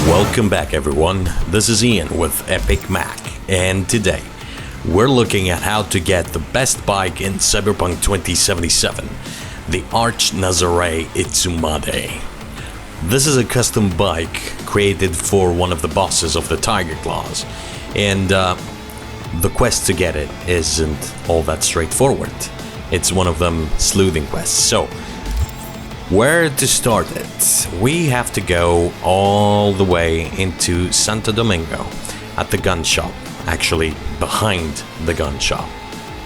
Welcome back, everyone. This is Ian with Epic Mac, and today we're looking at how to get the best bike in Cyberpunk 2077, the Nazare Itsumade. This is a custom bike created for one of the bosses of the Tiger Claws, and the quest to get it isn't all that straightforward. It's one of them sleuthing quests. So, where to start it? We have to go all the way into Santo Domingo at the gun shop, actually behind the gun shop.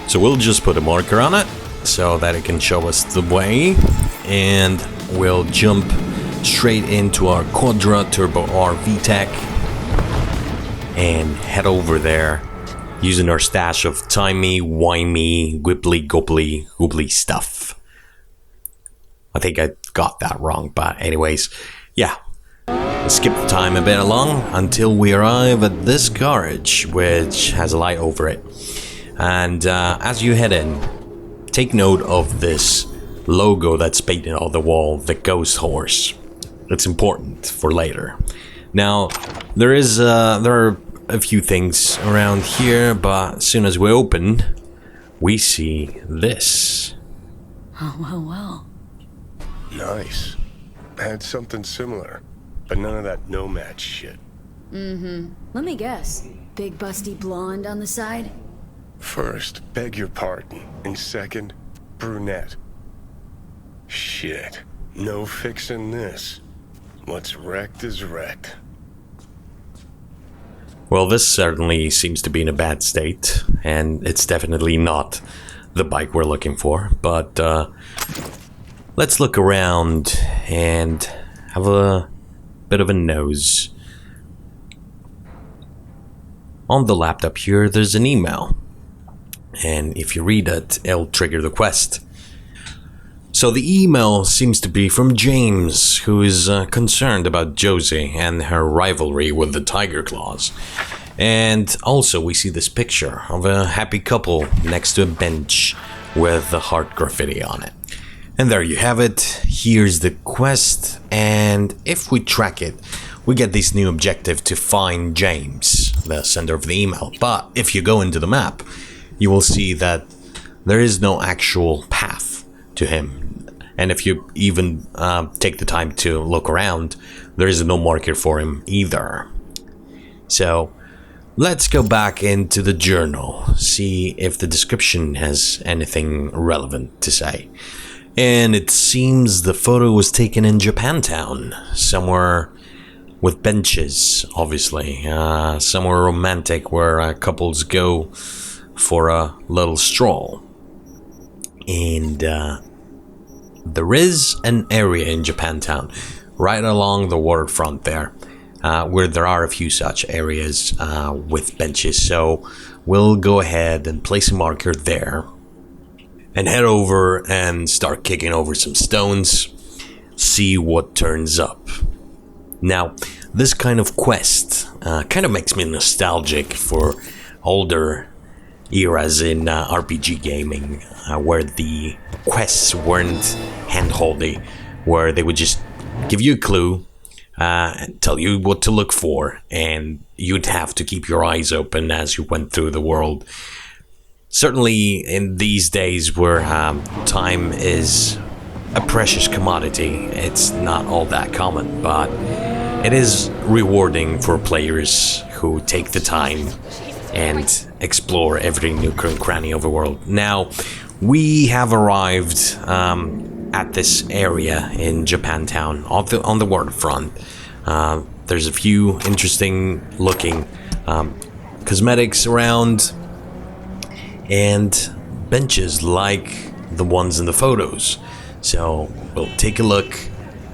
So we'll just put a marker on it so that it can show us the way, and we'll jump straight into our Quadra Turbo R VTEC and head over there using our stash of timey-wimey, wibbly-gobbly stuff. I think I got that wrong, but anyways, yeah. Let's skip the time a bit along until we arrive at this garage, which has a light over it. And as you head in, take note of this logo that's painted on the wall, the ghost horse. It's important for later. Now, there are a few things around here, but as soon as we open, we see this. Oh, well. Nice. I had something similar, but none of that nomad shit. Let me guess. Big busty blonde on the side? First, beg your pardon, and second, brunette. Shit. No fixing this. What's wrecked is wrecked. Well, this certainly seems to be in a bad state, and it's definitely not the bike we're looking for, but let's look around and have a bit of a nose. On the laptop here, there's an email, and if you read it, it'll trigger the quest. So the email seems to be from James, who is concerned about Josie and her rivalry with the Tiger Claws. And also we see this picture of a happy couple next to a bench with the heart graffiti on it. And there you have it. Here's the quest, and if we track it, we get this new objective to find James, the sender of the email. But if you go into the map, you will see that there is no actual path to him. And if you even take the time to look around, there is no marker for him either. So let's go back into the journal, see if the description has anything relevant to say. And it seems the photo was taken in Japantown, somewhere with benches, obviously. Somewhere romantic where couples go for a little stroll. And there is an area in Japantown, right along the waterfront there, where there are a few such areas with benches. So we'll go ahead and place a marker there and head over and start kicking over some stones, see what turns up. Now, this kind of quest kind of makes me nostalgic for older eras in RPG gaming, where the quests weren't hand-holdy, where they would just give you a clue and tell you what to look for, and you'd have to keep your eyes open as you went through the world. Certainly in these days where time is a precious commodity, it's not all that common, but it is rewarding for players who take the time and explore every nook and cranny of the world. Now, we have arrived at this area in Japantown on the waterfront. There's a few interesting looking cosmetics around, and benches like the ones in the photos. So we'll take a look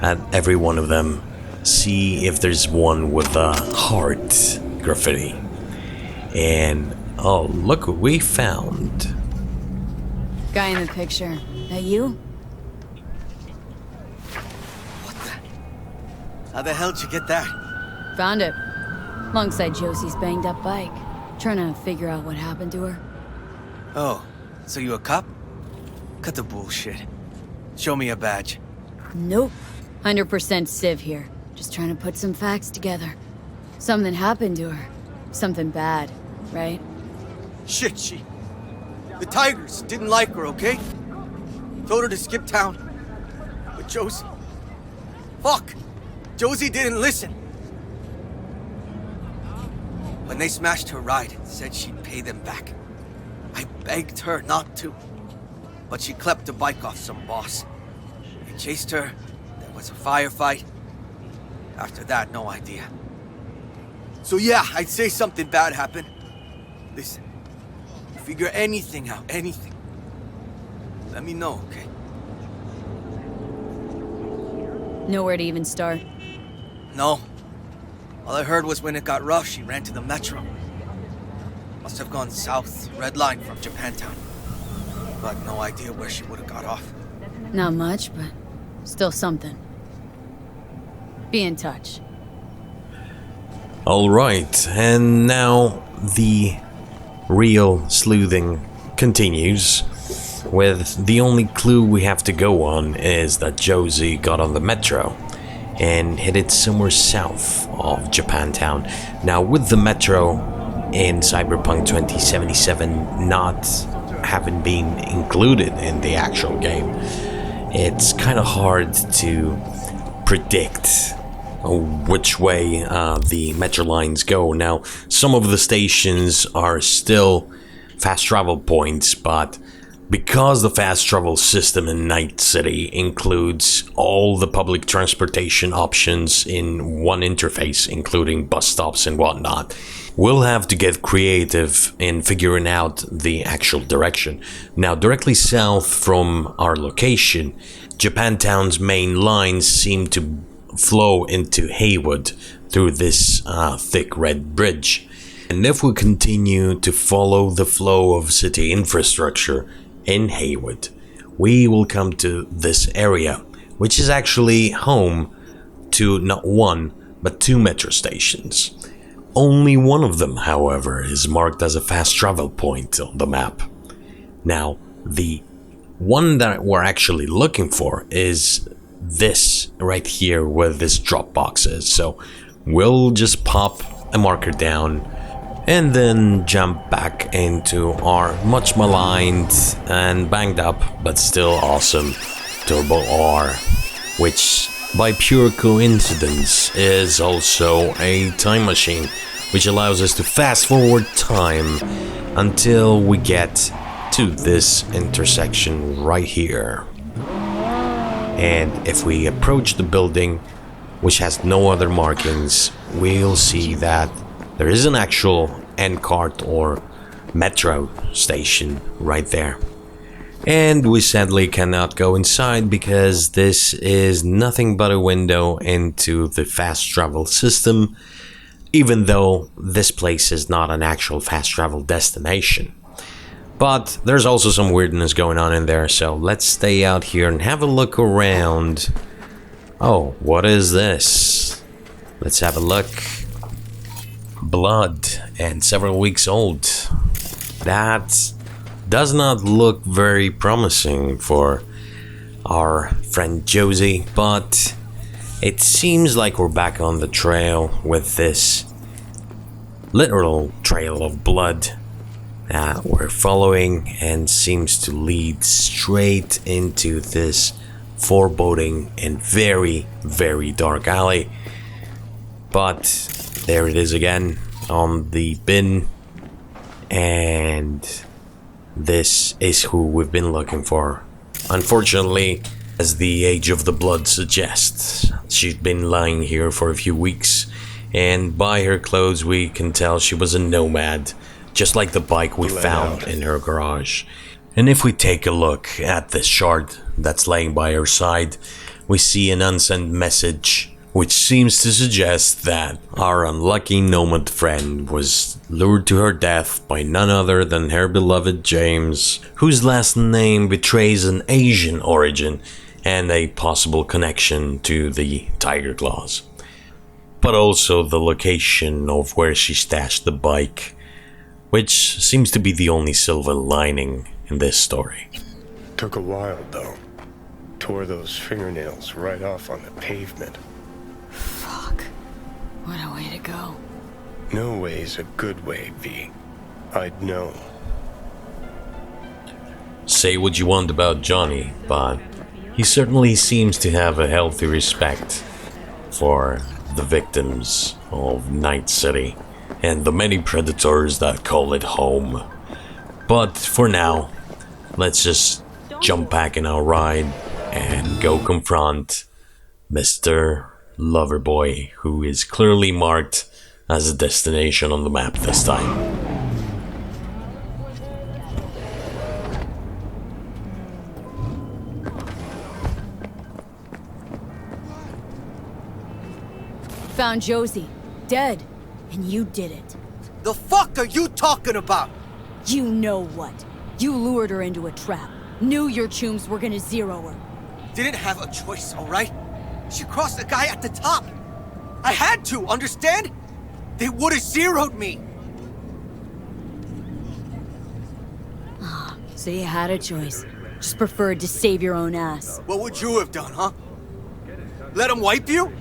at every one of them, see if there's one with a heart graffiti. And oh, look what we found. Guy in the picture. That you? How the hell did you get that? Found it. Alongside Josie's banged up bike. Trying to figure out what happened to her. Oh, so you a cop? Cut the bullshit. Show me a badge. Nope. 100% Civ here. Just trying to put some facts together. Something happened to her. Something bad, right? Shit, the Tigers didn't like her, okay? Told her to skip town. But Josie... Fuck! Josie didn't listen. When they smashed her ride and said she'd pay them back, I begged her not to. But she clept a bike off some boss. They chased her, there was a firefight. After that, no idea. So yeah, I'd say something bad happened. Listen, figure anything out, anything. Let me know, okay? Nowhere to even start. No. All I heard was when it got rough, she ran to the metro. Must have gone south, red line from Japantown. But no idea where she would have got off. Not much, but still something. Be in touch. Alright, and now the real sleuthing continues, with the only clue we have to go on is that Josie got on the metro and headed somewhere south of Japantown. Now, with the metro in Cyberpunk 2077 not having been included in the actual game, it's kind of hard to predict which way the metro lines go. Now, some of the stations are still fast travel points, but because the fast travel system in Night City includes all the public transportation options in one interface, including bus stops and whatnot, we'll have to get creative in figuring out the actual direction. Now, directly south from our location, Japantown's main lines seem to flow into Haywood through this thick red bridge. And if we continue to follow the flow of city infrastructure in Haywood, we will come to this area, which is actually home to not one, but two metro stations. Only one of them, however, is marked as a fast travel point on the map. Now, the one that we're actually looking for is this right here where this drop box is. So we'll just pop a marker down and then jump back into our much maligned and banged up but still awesome Turbo R, which by pure coincidence is also a time machine, which allows us to fast forward time until we get to this intersection right here. And if we approach the building, which has no other markings, we'll see that there is an actual NCART or metro station right there. And we sadly cannot go inside because this is nothing but a window into the fast travel system, even though this place is not an actual fast travel destination. But there's also some weirdness going on in there, so let's stay out here and have a look around. Oh, what is this? Let's have a look. Blood, and several weeks old. That does not look very promising for our friend Josie, but it seems like we're back on the trail with this literal trail of blood that we're following, and seems to lead straight into this foreboding and very, very dark alley. But there it is again on the bin, and this is who we've been looking for. Unfortunately, as the age of the blood suggests, she's been lying here for a few weeks, and by her clothes we can tell she was a nomad, just like the bike we found in her garage. And if we take a look at this shard that's laying by her side, we see an unsent message, which seems to suggest that our unlucky nomad friend was lured to her death by none other than her beloved James, whose last name betrays an Asian origin and a possible connection to the Tiger Claws. But also the location of where she stashed the bike, which seems to be the only silver lining in this story. Took a while, though. Tore those fingernails right off on the pavement. What a way to go. No way's a good way, V. I'd know. Say what you want about Johnny, but he certainly seems to have a healthy respect for the victims of Night City and the many predators that call it home. But for now, let's just jump back in our ride and go confront Mr. Loverboy, who is clearly marked as a destination on the map this time. Found Josie, dead, and you did it. The fuck are you talking about? You know what? You lured her into a trap. Knew your chooms were gonna zero her. Didn't have a choice, alright? She crossed the guy at the top. I had to, understand? They would've zeroed me. So you had a choice. Just preferred to save your own ass. What would you have done, huh? Let them wipe you?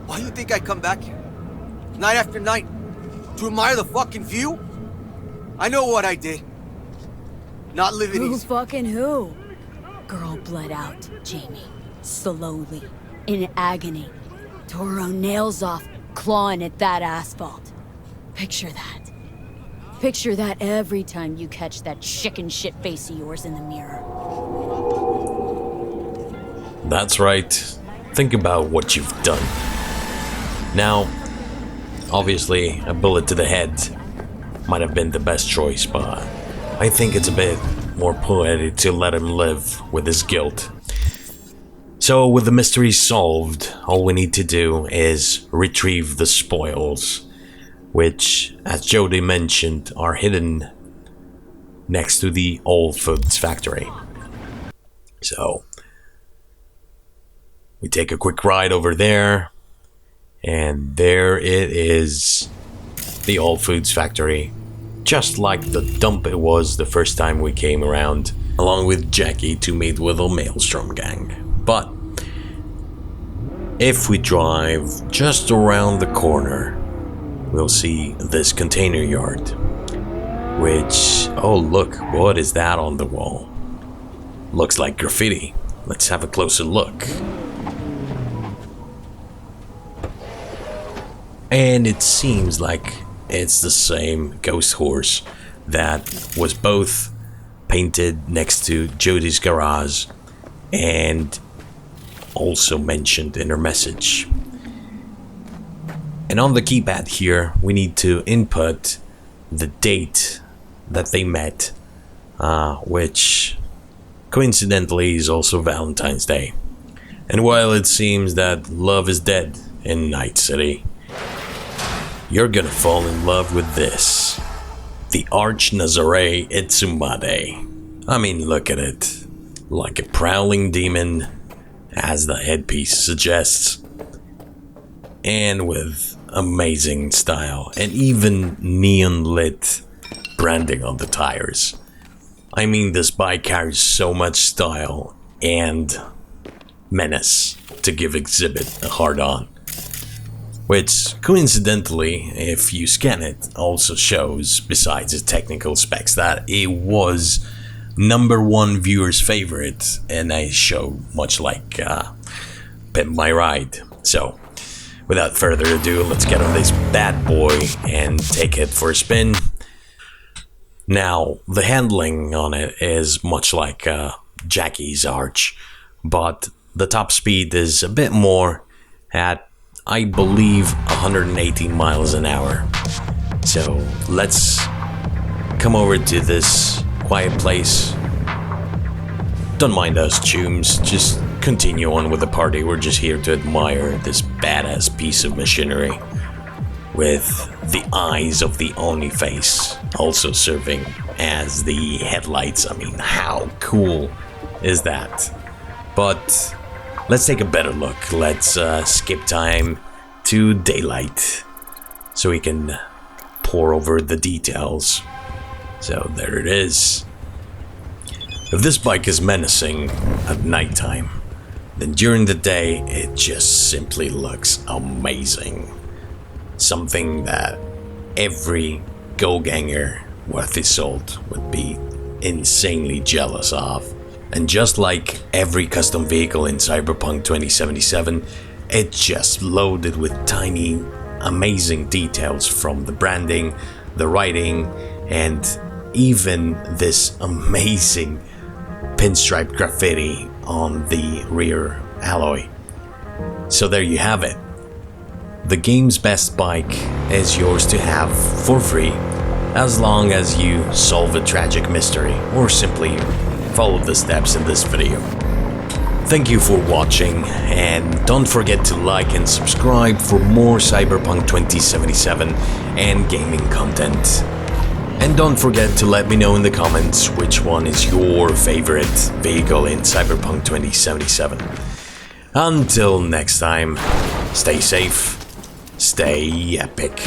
Why you think I come back here? Night after night? To admire the fucking view? I know what I did. Not living Who easy. fucking who? Girl bled out, Jamie. Slowly. In agony. Tore her own nails off, clawing at that asphalt. Picture that. Picture that every time you catch that chicken shit face of yours in the mirror. That's right. Think about what you've done. Now, obviously, a bullet to the head might have been the best choice, but I think it's a bit more poetic to let him live with his guilt. So, with the mystery solved, all we need to do is retrieve the spoils, which, as Jody mentioned, are hidden next to the old foods factory. So, we take a quick ride over there, and there it is, the old foods factory, just like the dump it was the first time we came around, along with Jackie to meet with the Maelstrom gang. But if we drive just around the corner, we'll see this container yard, which, oh look, what is that on the wall? Looks like graffiti. Let's have a closer look. And it seems like it's the same ghost horse that was both painted next to Jody's garage and also mentioned in her message. And on the keypad here, we need to input the date that they met, which coincidentally is also Valentine's Day. And while it seems that love is dead in Night City, you're gonna fall in love with this. The Arch Nazare Itsumade. I mean, look at it. Like a prowling demon, as the headpiece suggests. And with amazing style, and even neon lit branding on the tires. I mean, this bike carries so much style and menace to give Exhibit a hard on. Which, coincidentally, if you scan it, also shows, besides its technical specs, that it was #1 viewer's favorite in a show much like Pimp My Ride. So, without further ado, let's get on this bad boy and take it for a spin. Now, the handling on it is much like Jackie's Arch, but the top speed is a bit more at, I believe, 118 miles an hour. So let's come over to this quiet place. Don't mind us, chooms. Just continue on with the party. We're just here to admire this badass piece of machinery with the eyes of the Oni face also serving as the headlights. I mean, how cool is that? But let's take a better look. Let's skip time to daylight so we can pour over the details. So there it is. If this bike is menacing at nighttime, then during the day it just simply looks amazing. something that every go-ganger worth his salt would be insanely jealous of. And just like every custom vehicle in Cyberpunk 2077, it's just loaded with tiny, amazing details from the branding, the writing, and even this amazing pinstripe graffiti on the rear alloy. So there you have it. The game's best bike is yours to have for free, as long as you solve a tragic mystery or simply follow the steps in this video. Thank you for watching, and don't forget to like and subscribe for more Cyberpunk 2077 and gaming content. And don't forget to let me know in the comments which one is your favorite vehicle in Cyberpunk 2077. Until next time, stay safe, stay epic.